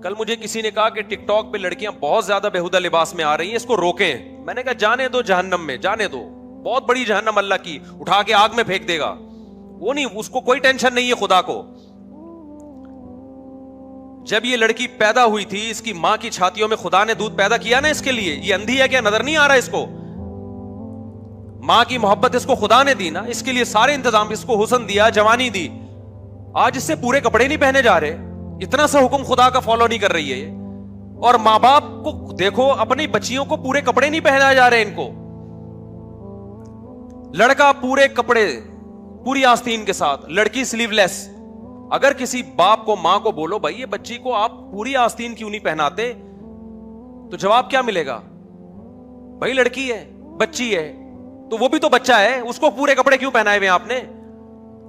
کل مجھے کسی نے کہا کہ ٹک ٹاک پہ لڑکیاں بہت زیادہ بےہودہ لباس میں آ رہی ہیں, اس کو روکیں. میں نے کہا جانے دو جہنم میں, جانے دو, بہت بڑی جہنم اللہ کی, اٹھا کے آگ میں پھینک دے گا. وہ نہیں, اس کو کوئی ٹینشن نہیں ہے خدا کو. جب یہ لڑکی پیدا ہوئی تھی, اس کی ماں کی چھاتیوں میں خدا نے دودھ پیدا کیا نا اس کے لیے. یہ اندھی ہے کیا, نظر نہیں آ رہا اس کو؟ ماں کی محبت اس کو خدا نے دی نا, اس کے لیے سارے انتظام, اس کو حسن دیا, جوانی دی. آج اس سے پورے کپڑے نہیں پہنے جا رہے, اتنا سا حکم خدا کا فالو نہیں کر رہی ہے یہ. اور ماں باپ کو دیکھو, اپنی بچیوں کو پورے کپڑے نہیں پہنائے جا رہے ان کو. لڑکا پورے کپڑے, پوری آستین کے ساتھ, لڑکی سلیو لیس. اگر کسی باپ کو, ماں کو بولو بھائی یہ بچی کو آپ پوری آستین کیوں نہیں پہناتے, تو جواب کیا ملے گا؟ بھائی لڑکی ہے, بچی ہے, تو وہ بھی تو بچہ ہے, اس کو پورے کپڑے کیوں پہنائے ہوئے آپ نے؟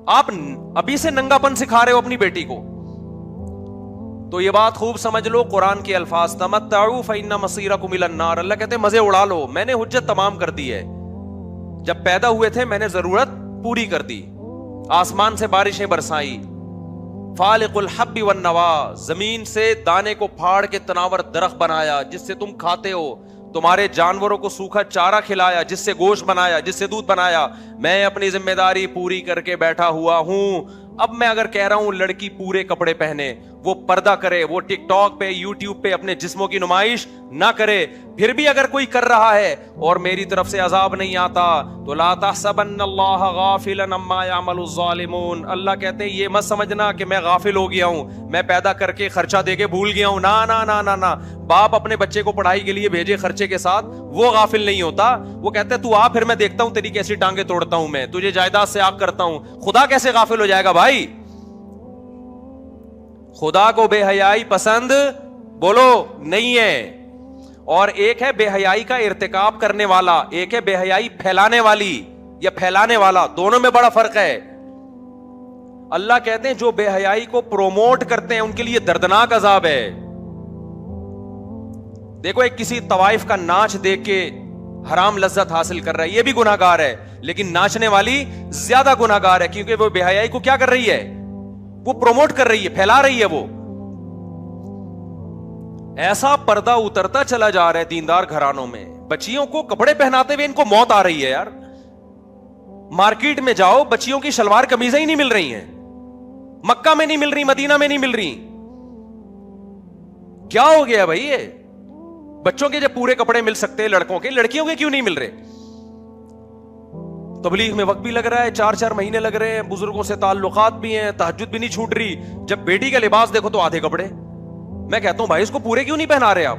آپ ابھی سے ننگا پن سکھا رہے ہو اپنی بیٹی کو. تو یہ بات خوب سمجھ لو, قرآن کے الفاظ تمتعوا فإن مصيركم إلى النار. اللہ کہتے ہیں مزے اڑا لو, میں نے حجت تمام کر دی ہے. جب پیدا ہوئے تھے میں نے ضرورت پوری کر دی, آسمان سے بارشیں برسائی, فالق الحب والنوا, زمین سے دانے کو پھاڑ کے تناور درخت بنایا جس سے تم کھاتے ہو, تمہارے جانوروں کو سوکھا چارہ کھلایا جس سے گوشت بنایا, جس سے دودھ بنایا. میں اپنی ذمہ داری پوری کر کے بیٹھا ہوا ہوں. اب میں اگر کہہ رہا ہوں لڑکی پورے کپڑے پہنے, وہ پردہ کرے, وہ ٹک ٹاک پہ, یوٹیوب پہ اپنے جسموں کی نمائش نہ کرے, پھر بھی اگر کوئی کر رہا ہے اور میری طرف سے عذاب نہیں آتا, تو لا تحسبن اللہ غافلا عما يعمل الظالمون. اللہ کہتے ہیں یہ مت سمجھنا کہ میں غافل ہو گیا ہوں, میں پیدا کر کے خرچہ دے کے بھول گیا ہوں. نا نا نا نا نا, باپ اپنے بچے کو پڑھائی کے لیے بھیجے خرچے کے ساتھ, وہ غافل نہیں ہوتا. وہ کہتے ہیں تو آ, پھر میں دیکھتا ہوں تیری کیسی ٹانگیں توڑتا ہوں, میں تجھے جائیداد سے آگ کرتا ہوں. خدا کیسے غافل ہو جائے گا بھائی؟ خدا کو بے حیائی پسند بولو نہیں ہے. اور ایک ہے بے حیائی کا ارتکاب کرنے والا, ایک ہے بے حیائی پھیلانے والی یا پھیلانے والا, دونوں میں بڑا فرق ہے. اللہ کہتے ہیں جو بے حیائی کو پروموٹ کرتے ہیں ان کے لیے دردناک عذاب ہے. دیکھو ایک کسی طوائف کا ناچ دیکھ کے حرام لذت حاصل کر رہا ہے, یہ بھی گناہگار ہے, لیکن ناچنے والی زیادہ گناہگار ہے, کیونکہ وہ بے حیائی کو کیا کر رہی ہے, وہ پروموٹ کر رہی ہے, پھیلا رہی ہے. وہ ایسا پردہ اترتا چلا جا رہا ہے دیندار گھرانوں میں, بچیوں کو کپڑے پہناتے ہوئے ان کو موت آ رہی ہے یار. مارکیٹ میں جاؤ, بچیوں کی شلوار قمیضیں ہی نہیں مل رہی ہیں, مکہ میں نہیں مل رہی, مدینہ میں نہیں مل رہی. کیا ہو گیا بھائی؟ یہ بچوں کے جب پورے کپڑے مل سکتے ہیں لڑکوں کے, لڑکیوں کے کیوں نہیں مل رہے؟ تبلیغ میں وقت بھی لگ رہا ہے, 4 مہینے لگ رہے ہیں, بزرگوں سے تعلقات بھی ہیں, تہجد بھی نہیں چھوٹ رہی. جب بیٹی کا لباس دیکھو تو آدھے کپڑے. میں کہتا ہوں بھائی اس کو پورے کیوں نہیں پہنا رہے آپ؟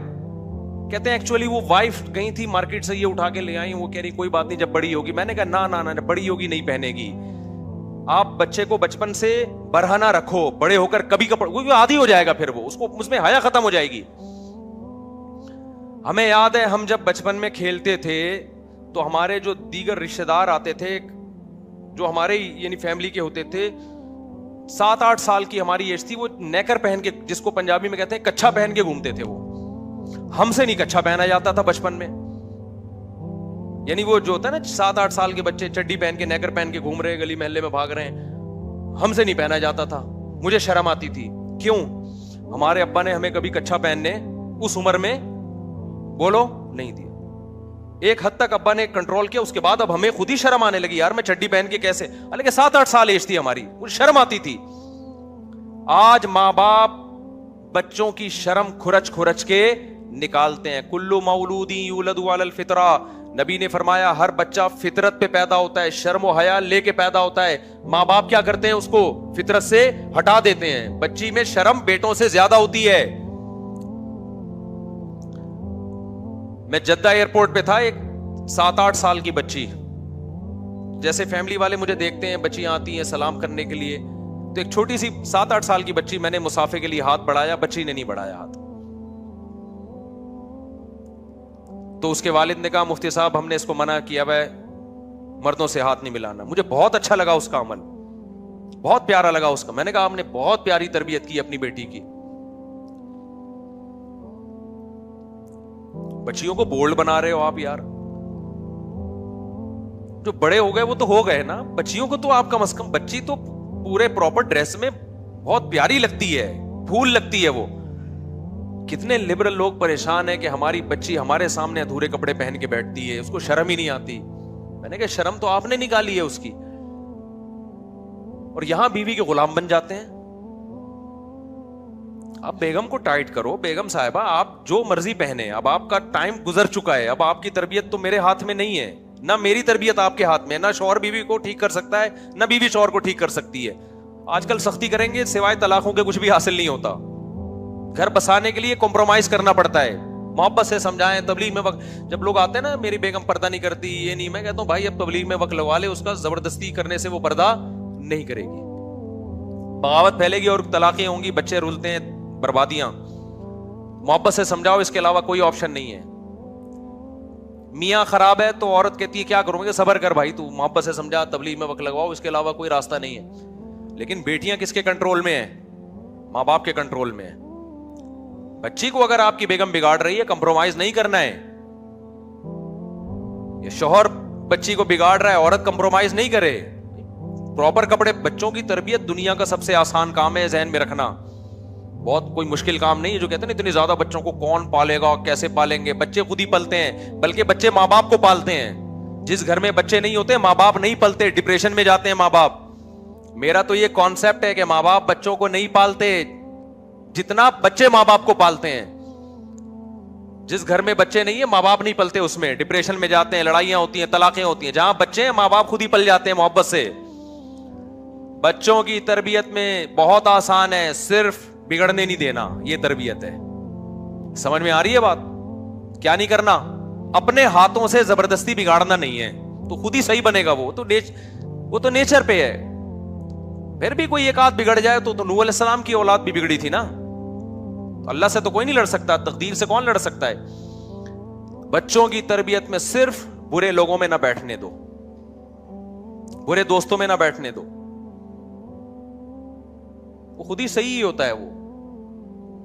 کہتے ہیں ایکچولی وہ وائف گئی تھی مارکیٹ سے, یہ اٹھا کے لے آئی, وہ کہہ رہی کوئی بات نہیں جب بڑی ہوگی. میں نے کہا نا نا نا, بڑی ہوگی نہیں پہنے گی. آپ بچے کو بچپن سے برہنہ رکھو, بڑے ہو کر کبھی کپڑے, وہ عادی ہو جائے گا, پھر وہ اس کو اس میں حیا ختم ہو جائے گی. ہمیں یاد ہے ہم جب بچپن میں کھیلتے تھے تو ہمارے جو دیگر رشتہ دار آتے تھے, جو ہمارے یعنی فیملی کے ہوتے تھے, 7-8 سال کی ہماری ایج تھی, وہ نیکر پہن کے, جس کو پنجابی میں کہتے ہیں کچھا پہن کے گھومتے تھے. وہ ہم سے نہیں کچھا پہنا جاتا تھا بچپن میں. یعنی وہ جو ہوتا ہے نا 7-8 سال کے بچے چڈی پہن کے, نیکر پہن کے گھوم رہے ہیں, گلی محلے میں بھاگ رہے ہیں, ہم سے نہیں پہنا جاتا تھا. مجھے شرم آتی تھی. کیوں؟ ہمارے ابا نے ہمیں کبھی کچھا پہننے اس عمر میں بولو نہیں دیا. ایک حد تک ابا نے کنٹرول کیا, اس کے بعد اب ہمیں خود ہی شرم آنے لگی, یار میں چڈی پہن کے کیسے, حالانکہ 7-8 سال ایج تھی ہماری, مجھے شرم آتی تھی. آج ماں باپ بچوں کی شرم کھرچ کھرچ کے نکالتے ہیں. کلو مولود یولد علی الفطرہ, نبی نے فرمایا ہر بچہ فطرت پہ پیدا ہوتا ہے, شرم و حیا لے کے پیدا ہوتا ہے. ماں باپ کیا کرتے ہیں, اس کو فطرت سے ہٹا دیتے ہیں. بچی میں شرم بیٹوں سے زیادہ ہوتی ہے. میں جدہ ایئرپورٹ پہ تھا, ایک 7-8 سال کی بچی, جیسے فیملی والے مجھے دیکھتے ہیں بچیاں آتی ہیں سلام کرنے کے لیے, تو ایک چھوٹی سی 7-8 سال کی بچی, میں نے مسافے کے لیے ہاتھ بڑھایا, بچی نے نہیں بڑھایا ہاتھ. تو اس کے والد نے کہا مفتی صاحب ہم نے اس کو منع کیا ہے مردوں سے ہاتھ نہیں ملانا. مجھے بہت اچھا لگا اس کا عمل, بہت پیارا لگا اس کا. میں نے کہا آپ نے بہت پیاری تربیت کی اپنی بیٹی کی. بچیوں کو بولڈ بنا رہے ہو آپ یار, جو بڑے ہو گئے وہ تو ہو گئے نا. بچیوں کو تو آپ کم از کم, بچی تو پورے پراپر ڈریس میں بہت پیاری لگتی ہے, پھول لگتی ہے وہ. کتنے لبرل لوگ پریشان ہیں کہ ہماری بچی ہمارے سامنے ادھورے کپڑے پہن کے بیٹھتی ہے, اس کو شرم ہی نہیں آتی. میں نے کہا شرم تو آپ نے نکالی ہے اس کی, اور یہاں بیوی کے غلام بن جاتے ہیں. اب بیگم کو ٹائٹ کرو, بیگم صاحبہ آپ جو مرضی پہنے, اب آپ کا ٹائم گزر چکا ہے, اب آپ کی تربیت تو میرے ہاتھ میں نہیں ہے, نہ میری تربیت آپ کے ہاتھ میں, نہ شوہر بیوی کو ٹھیک کر سکتا ہے, نہ بیوی شوہر کو ٹھیک کر سکتی ہے. آج کل سختی کریں گے سوائے طلاقوں کے کچھ بھی حاصل نہیں ہوتا. گھر بسانے کے لیے کمپرومائز کرنا پڑتا ہے, محبت سے سمجھائیں. تبلیغ میں وقت جب لوگ آتے ہیں نا, میری بیگم پردہ نہیں کرتی, یہ نہیں, میں کہتا ہوں بھائی اب تبلیغ میں وقت لگوا لے, اس کا زبردستی کرنے سے وہ پردہ نہیں کرے گی, بغاوت پھیلے گی اور طلاقیں ہوں گی, بچے رولتے ہیں, بربادیاں. محبت سے سمجھاؤ, اس کے علاوہ کوئی آپشن نہیں ہے. میاں خراب ہے تو عورت کہتی ہے کیا کروں گے, صبر کر بھائی, تو محبت سے سمجھا, تبلیغ میں وقت لگواؤ, اس کے علاوہ کوئی راستہ نہیں ہے. لیکن بیٹیاں کس کے کنٹرول میں ہیں؟ ماں باپ کے کنٹرول میں ہیں. بچی کو اگر آپ کی بیگم بگاڑ رہی ہے, کمپرومائز نہیں کرنا ہے. یہ شوہر بچی کو بگاڑ رہا ہے, عورت کمپرومائز نہیں کرے. پراپر کپڑے, بچوں کی تربیت دنیا کا سب سے آسان کام ہے, ذہن میں رکھنا. بہت کوئی مشکل کام نہیں ہے. جو کہتے ہیں نا اتنی زیادہ بچوں کو کون پالے گا, کیسے پالیں گے, بچے خود ہی پلتے ہیں, بلکہ بچے ماں باپ کو پالتے ہیں. جس گھر میں بچے نہیں ہوتے ماں باپ نہیں پلتے, ڈپریشن میں جاتے ہیں ماں باپ. میرا تو یہ کانسیپٹ ہے کہ ماں باپ بچوں کو نہیں پالتے جتنا بچے ماں باپ کو پالتے ہیں. جس گھر میں بچے نہیں ہیں ماں باپ نہیں پلتے, اس میں ڈپریشن میں جاتے ہیں, لڑائیاں ہوتی ہیں, طلاقیں ہوتی ہیں. جہاں بچے ہیں ماں باپ خود ہی پل جاتے ہیں محبت سے. بچوں کی تربیت میں بہت آسان ہے, صرف بگڑنے نہیں دینا, یہ تربیت ہے. سمجھ میں آ رہی ہے بات؟ کیا نہیں کرنا؟ اپنے ہاتھوں سے زبردستی بگاڑنا نہیں ہے, تو خود ہی صحیح بنے گا. وہ تو نیچر پہ ہے. پھر بھی کوئی ایک آدھ بگڑ جائے تو نوح علیہ السلام کی اولاد بھی بگڑی تھی نا. اللہ سے تو کوئی نہیں لڑ سکتا, تقدیر سے کون لڑ سکتا ہے. بچوں کی تربیت میں صرف برے لوگوں میں نہ بیٹھنے دو, برے دوستوں میں نہ بیٹھنے دو. وہ خود ہی صحیح ہی ہوتا ہے. وہ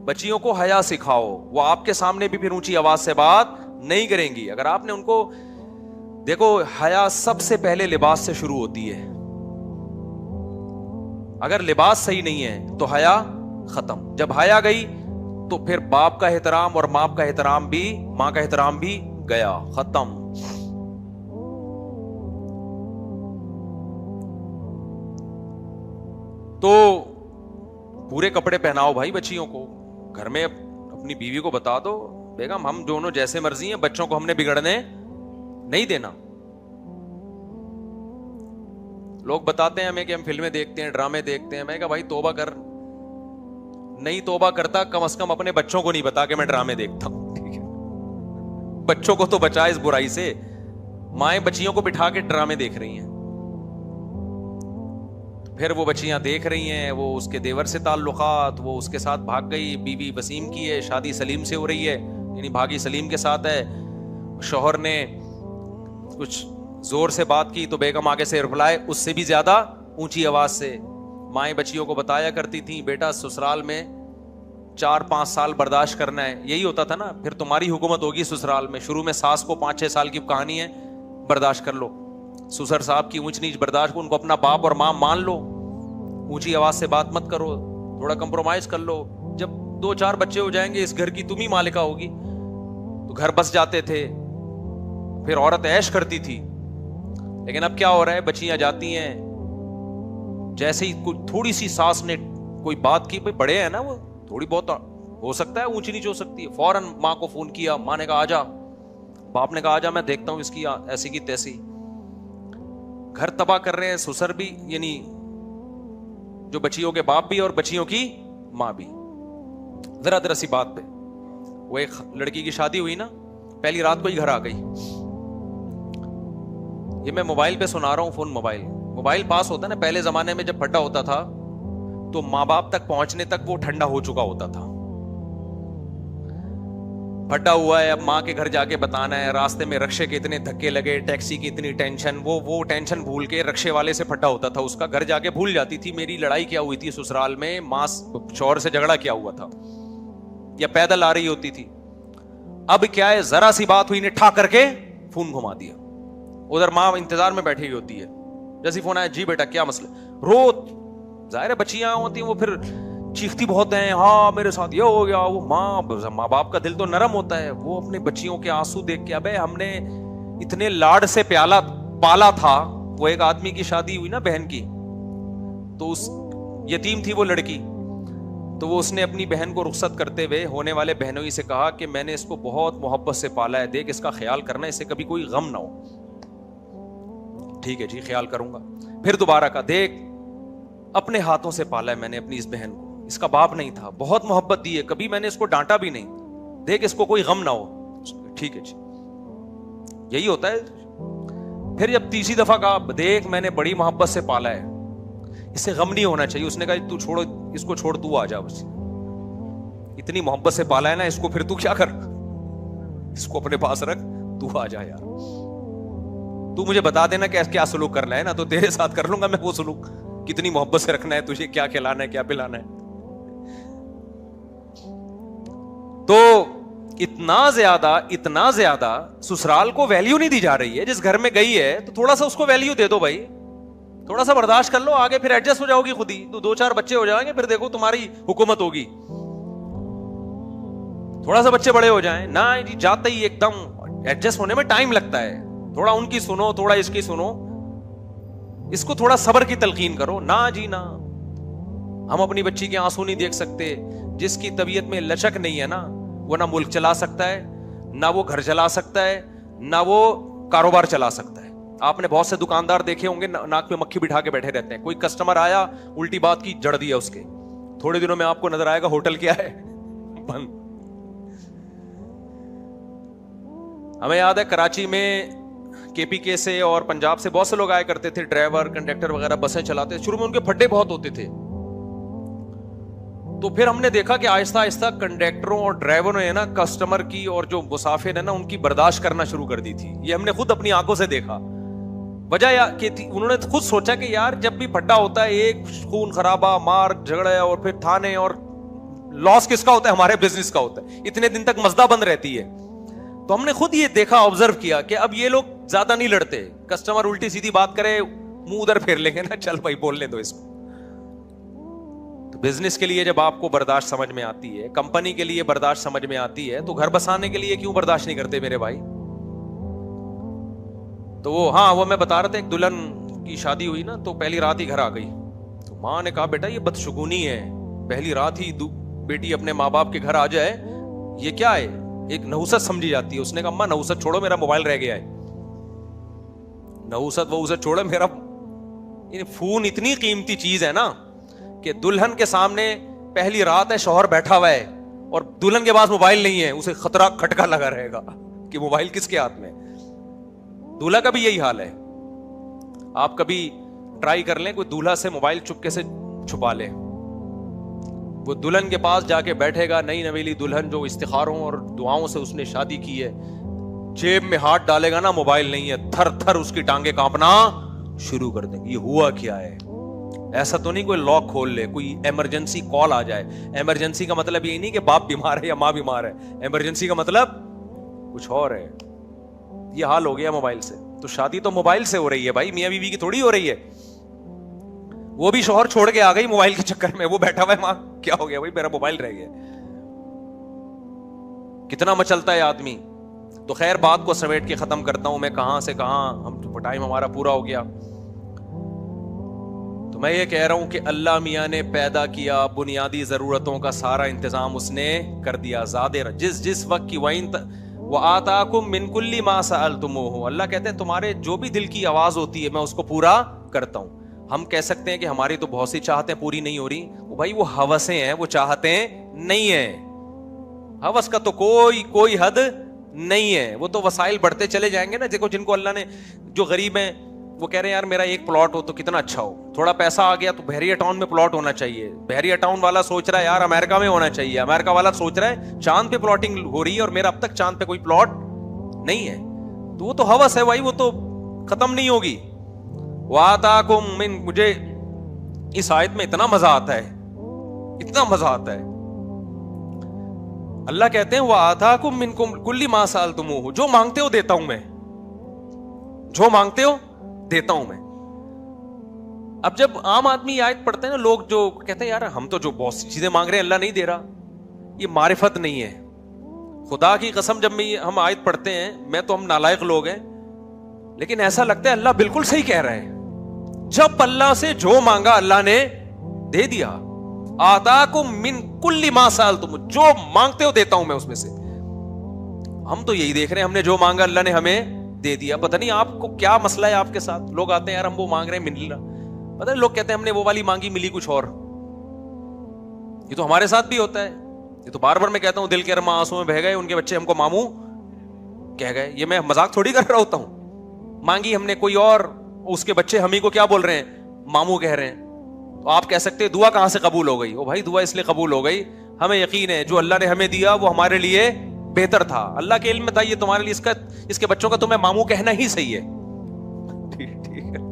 بچیوں کو حیا سکھاؤ, وہ آپ کے سامنے بھی پھر اونچی آواز سے بات نہیں کریں گی. اگر آپ نے ان کو دیکھو, حیا سب سے پہلے لباس سے شروع ہوتی ہے. اگر لباس صحیح نہیں ہے تو حیا ختم. جب حیا گئی تو پھر باپ کا احترام اور ماں کا احترام بھی, ماں کا احترام بھی گیا, ختم. تو پورے کپڑے پہناؤ بھائی بچیوں کو. گھر میں اپنی بیوی کو بتا دو, بیگم ہم دونوں جیسے مرضی ہیں, بچوں کو ہم نے بگڑنے نہیں دینا. لوگ بتاتے ہیں ہمیں کہ ہم فلمیں دیکھتے ہیں, ڈرامے دیکھتے ہیں. میں کہا بھائی توبہ کر, نہیں توبہ کرتا کم از کم اپنے بچوں کو نہیں بتا کہ میں ڈرامے دیکھتا ہوں. ٹھیک ہے, بچوں کو تو بچا اس برائی سے. مائیں بچیوں کو بٹھا کے ڈرامے دیکھ رہی ہیں, پھر وہ بچیاں دیکھ رہی ہیں, وہ اس کے دیور سے تعلقات, وہ اس کے ساتھ بھاگ گئی. بیوی وسیم کی ہے, شادی سلیم سے ہو رہی ہے, یعنی بھاگی سلیم کے ساتھ ہے. شوہر نے کچھ زور سے بات کی تو بیگم آگے سے رپلائے اس سے بھی زیادہ اونچی آواز سے. مائیں بچیوں کو بتایا کرتی تھیں بیٹا سسرال میں 4-5 سال برداشت کرنا ہے. یہی ہوتا تھا نا, پھر تمہاری حکومت ہوگی سسرال میں. شروع میں ساس کو 5-6 سال کی کہانی ہے, برداشت کر لو. سسر صاحب کی اونچ نیچ برداشت کو, ان کو اپنا باپ اور ماں مان لو. اونچی آواز سے بات مت کرو, تھوڑا کمپرومائز کر لو. جب 2-4 بچے ہو جائیں گے اس گھر کی تم ہی مالکہ ہوگی. تو گھر بس جاتے تھے, پھر عورت عیش کرتی تھی. لیکن اب کیا ہو رہا ہے, بچیاں جاتی ہیں, جیسے ہی کوئی تھوڑی سی ساس نے کوئی بات کی, بڑے ہیں نا وہ, تھوڑی بہت ہو سکتا ہے اونچی نیچ ہو سکتی ہے, فوراً ماں کو فون کیا, ماں نے کہا آجا, باپ نے کہا آجا میں دیکھتا ہوں اس کی ایسی کی تیسی. گھر تباہ کر رہے ہیں سسر بھی, یعنی جو بچیوں کے باپ بھی اور بچیوں کی ماں بھی. ذرا سی بات پہ, وہ ایک لڑکی کی شادی ہوئی نا, پہلی رات کو ہی گھر آ گئی. یہ میں موبائل پہ سنا رہا ہوں, فون موبائل پاس ہوتا ہے نا. پہلے زمانے میں جب پھڈا ہوتا تھا تو ماں باپ تک پہنچنے تک وہ ٹھنڈا ہو چکا ہوتا تھا. پھڈا ہوا ہے, اب ماں کے گھر جا کے بتانا ہے, راستے میں رکشے کے اتنے دھکے لگے, ٹیکسی کی اتنی ٹینشن, وہ ٹینشن بھول کے رکشے والے سے پھڈا ہوتا تھا, اس کا گھر جا کے بھول جاتی تھی میری لڑائی کیا ہوئی تھی سسرال میں, ماں شوہر سے جھگڑا کیا ہوا تھا, یا پیدل آ رہی ہوتی تھی. اب کیا ہے, ذرا سی بات ہوئی نے ٹھا کر کے فون گھما دیا. ادھر ماں انتظار میں بیٹھی ہوئی ہوتی ہے, جیسی فون آیا, جی بیٹا کیا مسئلہ, رو. ظاہر ہے بچیاں ہوتی ہیں وہ پھر چیختی بہت ہیں, ہاں میرے ساتھ یہ ہو گیا, وہ ماں باپ کا دل تو نرم ہوتا ہے, وہ اپنے بچیوں کے آنسو دیکھ کے, ابے ہم نے اتنے لاڈ سے پالا تھا. وہ ایک آدمی کی شادی ہوئی نا بہن کی, تو اس یتیم تھی وہ لڑکی, تو وہ اس نے اپنی بہن کو رخصت کرتے ہوئے ہونے والے بہنوئی سے کہا کہ میں نے اس کو بہت محبت سے پالا ہے, دیکھ اس کا خیال کرنا, اسے کبھی کوئی غم نہ ہو. ٹھیک ہے جی, خیال کروں گا. پھر دوبارہ کہا, دیکھ اپنے ہاتھوں سے پالا ہے میں نے اپنی اس بہن کو, اس کا باپ نہیں تھا, بہت محبت دی ہے, کبھی میں نے اس کو ڈانٹا بھی نہیں, دیکھ اس کو کوئی غم نہ ہو. ٹھیک ہے جی, یہی ہوتا ہے. پھر جب تیسری دفعہ کہا, دیکھ میں نے بڑی محبت سے پالا ہے, اسے غم نہیں ہونا چاہیے. اس نے کہا تو چھوڑو اس کو, چھوڑ تو آ جا, بس اتنی محبت سے پالا ہے نا اس کو, پھر تو کیا کر, اس کو اپنے پاس رکھ, تو آ جا یار, تو مجھے بتا دینا کہ کیا سلوک کرنا ہے نا, تو تیرے ساتھ کر لوں گا میں وہ سلوک, کتنی محبت سے رکھنا ہے تجھے, کیا کھلانا ہے کیا پلانا ہے. تو اتنا زیادہ سسرال کو ویلیو نہیں دی جا رہی ہے. جس گھر میں گئی ہے تو تھوڑا سا اس کو ویلیو دے دو بھائی, تھوڑا سا برداشت کر لو, آگے پھر ایڈجسٹ ہو جاؤ گی خود ہی, تو 2-4 بچے ہو جائیں گے, پھر دیکھو تمہاری حکومت ہوگی. تھوڑا سا بچے بڑے ہو جائیں نہ جی, جاتے ہی ایک دم ایڈجسٹ ہونے میں ٹائم لگتا ہے, تھوڑا ان کی سنو, تھوڑا اس کی سنو, اس کو تھوڑا صبر کی تلقین کرو. نہ جی نہ, ہم اپنی بچی کے آنسو نہیں دیکھ سکتے. جس کی طبیعت میں لچک نہیں ہے نا, وہ نہ ملک چلا سکتا ہے, نہ وہ گھر چلا سکتا ہے, نہ وہ کاروبار چلا سکتا ہے. آپ نے بہت سے دکاندار دیکھے ہوں گے ناک میں مکھی بٹھا کے بیٹھے رہتے ہیں. کوئی کسٹمر آیا, الٹی بات کی, جڑ دیا اس کے, تھوڑے دنوں میں آپ کو نظر آئے گا ہوٹل کیا ہے, بند. ہمیں یاد ہے کراچی میں KPK سے اور پنجاب سے بہت سے لوگ آیا کرتے تھے, ڈرائیور کنڈکٹر وغیرہ بسیں چلاتے. شروع میں ان کے پھڈے بہت ہوتے تھے, تو پھر ہم نے دیکھا کہ آہستہ آہستہ کنڈکٹروں اور ڈرائیوروں نے نا کسٹمر کی اور جو مسافر ہے نا ان کی برداشت کرنا شروع کر دی تھی. یہ ہم نے خود اپنی آنکھوں سے دیکھا. وجہ کہ انہوں نے خود سوچا کہ یار جب بھی پھڈا ہوتا ہے, ایک خون خرابہ, مار جھگڑے, اور پھر تھانے, اور لاس کس کا ہوتا ہے, ہمارے بزنس کا ہوتا ہے. اتنے دن تک مزدہ بند رہتی ہے. تو ہم نے خود یہ دیکھا, آبزرو کیا کہ اب یہ لوگ زیادہ نہیں لڑتے. کسٹمر الٹی سیدھی بات کرے, منہ ادھر پھیر لیں گے نا, چل بھائی بول لیں دو اس کو. تو بزنس کے لیے جب آپ کو برداشت سمجھ میں آتی ہے, کمپنی کے لیے برداشت سمجھ میں آتی ہے, تو گھر بسانے کے لیے کیوں برداشت نہیں کرتے میرے بھائی. تو وہ میں بتا رہا تھا, ایک دلہن کی شادی ہوئی نا, تو پہلی رات ہی گھر آ گئی. تو ماں نے کہا بیٹا یہ بدشگونی ہے, پہلی رات ہی بیٹی اپنے ماں باپ کے گھر آ جائے, یہ کیا ہے, ایک نحوست سمجھی جاتی ہے. اس نے کہا اماں نحوست چھوڑو, میرا موبائل رہ گیا ہے. نحوست وحوست چھوڑو, میرا فون اتنی قیمتی چیز ہے نا کہ دلہن کے سامنے پہلی رات ہے, شوہر بیٹھا ہوا ہے, اور دلہن کے پاس موبائل نہیں ہے, اسے خطرہ کھٹکا لگا رہے گا کہ موبائل کس کے ہاتھ میں. دولہا کا بھی یہی حال ہے. آپ کبھی ٹرائی کر لیں, کوئی دولہا سے موبائل چپکے سے چھپا لے, وہ دلہن کے پاس جا کے بیٹھے گا, نئی نویلی دلہن جو استخاروں اور دعاؤں سے اس نے شادی کی ہے, جیب میں ہاتھ ڈالے گا نا, موبائل نہیں ہے, تھر تھر اس کی ٹانگیں کانپنا شروع کر دیں گی. یہ ہوا کیا ہے؟ ایسا تو نہیں کوئی لاک کھول لے, کوئی ایمرجنسی کال آ جائے. ایمرجنسی کا مطلب یہ نہیں کہ باپ بیمار ہے یا ماں بیمار ہے, ایمرجنسی کا مطلب کچھ اور ہے. یہ حال ہو گیا موبائل سے. تو شادی تو موبائل سے ہو رہی ہے بھائی, میاں بیوی کی تھوڑی ہو رہی ہے. وہ بھی شوہر چھوڑ کے آ گئی موبائل کے چکر میں, وہ بیٹھا ہوا ہے, ماں کیا ہو گیا بھائی, میرا موبائل رہ گیا. کتنا مچلتا ہے آدمی. تو خیر بات کو سمیٹ کے ختم کرتا ہوں, میں کہاں سے کہاں, ہم ٹائم ہمارا پورا ہو گیا. تو میں یہ کہہ رہا ہوں کہ اللہ میاں نے پیدا کیا, بنیادی ضرورتوں کا سارا انتظام اس نے کر دیا. جس وقت کی وَآتَاكُم مِّن كُلِّ مَا سَأَلْتُمُوهُ, اللہ کہتے ہیں تمہارے جو بھی دل کی آواز ہوتی ہے میں اس کو پورا کرتا ہوں. ہم کہہ سکتے ہیں کہ ہماری تو بہت سی چاہتیں پوری نہیں ہو رہی, وہ بھائی وہ ہوسیں ہیں, وہ چاہتیں نہیں ہیں. ہوس کا تو کوئی حد نہیں ہے, وہ تو وسائل بڑھتے چلے جائیں گے نا. دیکھو جن کو اللہ نے, جو غریب ہیں وہ کہہ رہے ہیں یار میرا ایک پلاٹ ہو تو کتنا اچھا ہو, تھوڑا پیسہ آ گیا تو بحریہ ٹاؤن میں پلاٹ ہونا چاہیے. بحریہ ٹاؤن والا سوچ رہا ہے یار امریکہ میں ہونا چاہیے, امریکہ والا سوچ رہا ہے چاند پہ پلاٹنگ ہو رہی ہے اور میرا اب تک چاند پہ کوئی پلاٹ نہیں ہے. تو وہ تو ہوس ہے بھائی, وہ تو ختم نہیں ہوگی. وَآتَاكُم مِّن, مجھے اس آیت میں اتنا مزہ آتا ہے, اتنا مزہ آتا ہے. اللہ کہتے ہیں وَآتَاكُم مِّن كُلِّ مَا سَأَلْتُمُوهُ, جو مانگتے ہو دیتا ہوں میں, جو مانگتے ہو دیتا ہوں میں. اب جب عام آدمی آیت پڑھتے ہیں نا، لوگ جو کہتے ہیں یار ہم تو جو بہت سی چیزیں مانگ رہے ہیں اللہ نہیں دے رہا، یہ معرفت نہیں ہے. خدا کی قسم جب ہم آیت پڑھتے ہیں، میں تو ہم نالائق لوگ ہیں، لیکن ایسا لگتا ہے اللہ بالکل صحیح کہہ رہا ہے. جب اللہ سے جو مانگا اللہ نے دے دیا. آتاکم من کل ما سألتم، جو مانگتے ہو دیتا ہوں میں اس میں سے. ہم تو یہی دیکھ رہے ہیں، ہم نے جو مانگا اللہ نے ہمیں دے دیا. پتہ نہیں آپ کو کیا مسئلہ ہے آپ کے ساتھ. لوگ آتے ہیں یار ہم وہ مانگ رہے ہیں مل رہا، پتہ نہیں لوگ کہتے ہیں ہم نے وہ والی مانگی ملی کچھ اور. یہ تو ہمارے ساتھ بھی ہوتا ہے. یہ تو بار بار میں کہتا ہوں دل کے ارماں آنسوں میں بہہ گئے، ان کے بچے ہم کو ماموں کہہ گئے. یہ میں مذاق تھوڑی کر رہا ہوتا ہوں. مانگی ہم نے کوئی اور، اس کے بچے ہم ہی کو کیا بول رہے ہیں، ماموں کہہ رہے ہیں. تو آپ کہہ سکتے ہیں دعا کہاں سے قبول ہو گئی؟ او بھائی دعا اس لیے قبول ہو گئی، ہمیں یقین ہے جو اللہ نے ہمیں دیا وہ ہمارے لیے بہتر تھا. اللہ کے علم میں تھا یہ تمہارے لیے اس کے بچوں کا تمہیں ماموں کہنا ہی صحیح ہے، ٹھیک ہے،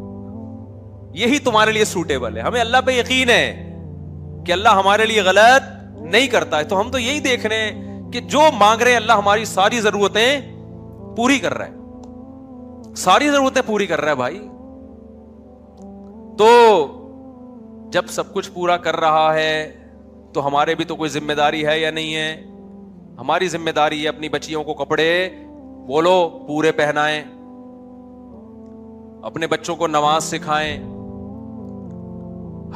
یہی تمہارے لیے سوٹیبل ہے. ہمیں اللہ پہ یقین ہے کہ اللہ ہمارے لیے غلط نہیں کرتا ہے. تو ہم تو یہی دیکھ رہے ہیں کہ جو مانگ رہے ہیں اللہ ہماری ساری ضرورتیں پوری کر رہا ہے، ساری ضرورتیں پوری کر رہا ہے بھائی. تو جب سب کچھ پورا کر رہا ہے تو ہمارے بھی تو کوئی ذمہ داری ہے یا نہیں ہے؟ ہماری ذمہ داری ہے اپنی بچیوں کو کپڑے بولو پورے پہنائیں، اپنے بچوں کو نماز سکھائیں،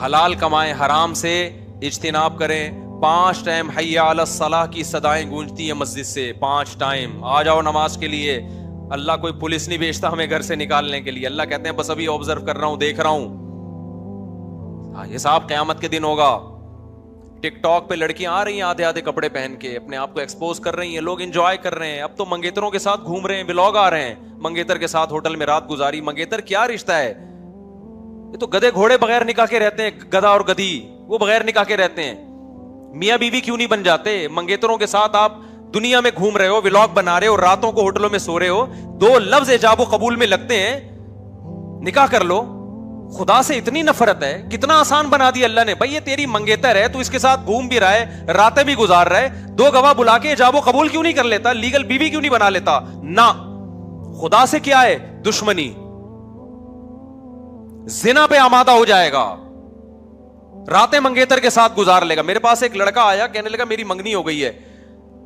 حلال کمائیں، حرام سے اجتناب کریں. 5 ٹائم حی علی الصلاح کی صدائیں گونجتی ہیں مسجد سے. 5 ٹائم آ جاؤ نماز کے لیے. اللہ کوئی پولیس نہیں بھیجتا ہمیں گھر سے نکالنے کے لیے. اللہ کہتے ہیں بس ابھی آبزرو کر رہا ہوں، دیکھ رہا ہوں. حساب قیامت کے دن ہوگا. ٹک ٹاک پہ لڑکیاں آ رہی ہیں آدھے آدھے کپڑے پہن کے، اپنے آپ کو ایکسپوز کر رہی ہیں، لوگ انجوائے کر رہے ہیں. اب تو منگیتروں کے ساتھ گھوم رہے ہیں، ولاگ آ رہے ہیں، منگیتر کے ساتھ ہوٹل میں رات گزاری. منگیتر کیا رشتہ ہے؟ یہ تو گدھے گھوڑے بغیر نکاح کے رہتے ہیں، گدھا اور گدھی وہ بغیر نکاح کے رہتے ہیں. میاں بیوی کیوں نہیں بن جاتے؟ منگیتروں کے ساتھ آپ دنیا میں گھوم رہے ہو، ولاگ بنا رہے ہو، راتوں کو ہوٹلوں میں سو رہے ہو. 2 لفظ ایجاب و قبول میں لگتے ہیں، نکاح کر لو. خدا سے اتنی نفرت ہے، کتنا آسان بنا دیا اللہ نے. بھائی یہ تیری منگیتر ہے، تو اس کے ساتھ گھوم بھی رہا ہے، راتیں بھی گزار رہا ہے، 2 گواہ بلا کے ایجاب و قبول کیوں نہیں کر لیتا؟ لیگل بیوی کیوں نہیں بنا لیتا؟ نہ، خدا سے کیا ہے دشمنی، زنا پہ آمادہ ہو جائے گا، راتیں منگیتر کے ساتھ گزار لے گا. میرے پاس ایک لڑکا آیا، کہنے لگا میری منگنی ہو گئی ہے،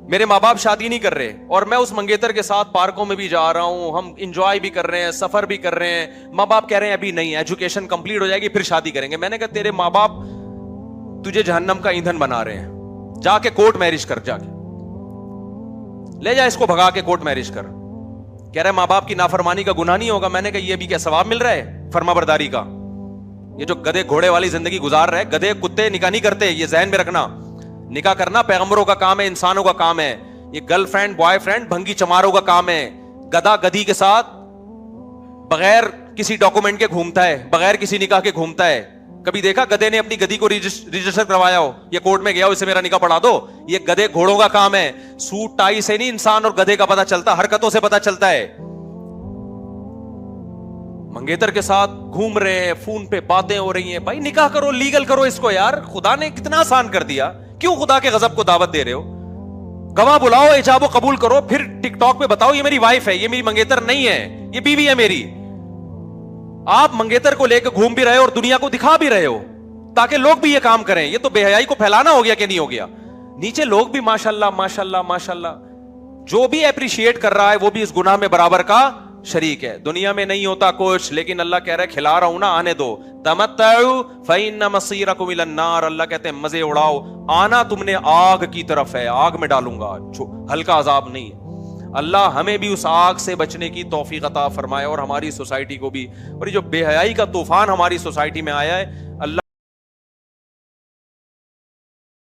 میرے ماں باپ شادی نہیں کر رہے، اور میں اس منگیتر کے ساتھ پارکوں میں بھی جا رہا ہوں، ہم انجوائے بھی کر رہے ہیں، سفر بھی کر رہے ہیں. ماں باپ کہہ رہے ہیں ابھی نہیں، ایجوکیشن کمپلیٹ ہو جائے گی پھر شادی کریں گے. میں نے کہا تیرے ماں باپ تجھے جہنم کا ایندھن بنا رہے ہیں، جا کے کورٹ میرج کر، جا کے لے جا اس کو بھگا کے کورٹ میرج کر. کہہ رہے ماں باپ کی نافرمانی کا گناہ نہیں ہوگا. میں نے کہا یہ بھی کیا ثواب مل رہا ہے فرما برداری کا؟ یہ جو گدھے گھوڑے والی زندگی گزار رہے، گدھے کتے نکاح نہیں کرتے، یہ ذہن میں رکھنا. نکاح کرنا پیغمبروں کا کام ہے، انسانوں کا کام ہے. یہ گرل فرینڈ بوائے فرینڈ بھنگی چماروں کا کام ہے. گدھا گدھی کے ساتھ بغیر کسی ڈاکومنٹ کے گھومتا ہے، بغیر کسی نکاح کے گھومتا ہے. کبھی دیکھا گدھے نے اپنی گدھی کو رجسٹر کروایا ہو، یہ کورٹ میں گیا ہو اسے میرا نکاح پڑھا دو؟ یہ گدھے گھوڑوں کا کام ہے. سوٹ ٹائی سے نہیں انسان اور گدھے کا پتہ چلتا، حرکتوں سے پتہ چلتا ہے. منگیتر کے ساتھ گھوم رہے ہیں، فون پہ باتیں ہو رہی ہیں. بھائی نکاح کرو، لیگل کرو اس کو یار. خدا نے کتنا آسان کر دیا، کیوں خدا کے غضب کو دعوت دے رہے ہو؟ گواہ بلاؤ، ایجاب و قبول کرو، پھر ٹک ٹاک پہ بتاؤ یہ میری وائف ہے، یہ میری منگیتر نہیں ہے، یہ بیوی ہے میری. آپ منگیتر کو لے کے گھوم بھی رہے ہو اور دنیا کو دکھا بھی رہے ہو تاکہ لوگ بھی یہ کام کریں. یہ تو بے حیائی کو پھیلانا ہو گیا کہ نہیں ہو گیا؟ نیچے لوگ بھی ماشاءاللہ ماشاءاللہ ماشاءاللہ، جو بھی اپریشیٹ کر رہا ہے وہ بھی اس گناہ میں برابر کا شریک ہے. دنیا میں نہیں ہوتا کچھ، لیکن اللہ کہہ رہا ہے کھلا رہا ہوں نا، آنے دو. تمتعوا فإن مصيركم إلى النار. اللہ کہتے ہیں مزے اڑاؤ، آنا تم نے آگ کی طرف ہے، آگ میں ڈالوں گا، ہلکا عذاب نہیں ہے. اللہ ہمیں بھی اس آگ سے بچنے کی توفیق عطا فرمائے، اور ہماری سوسائٹی کو بھی. اور یہ جو بے حیائی کا طوفان ہماری سوسائٹی میں آیا ہے، اللہ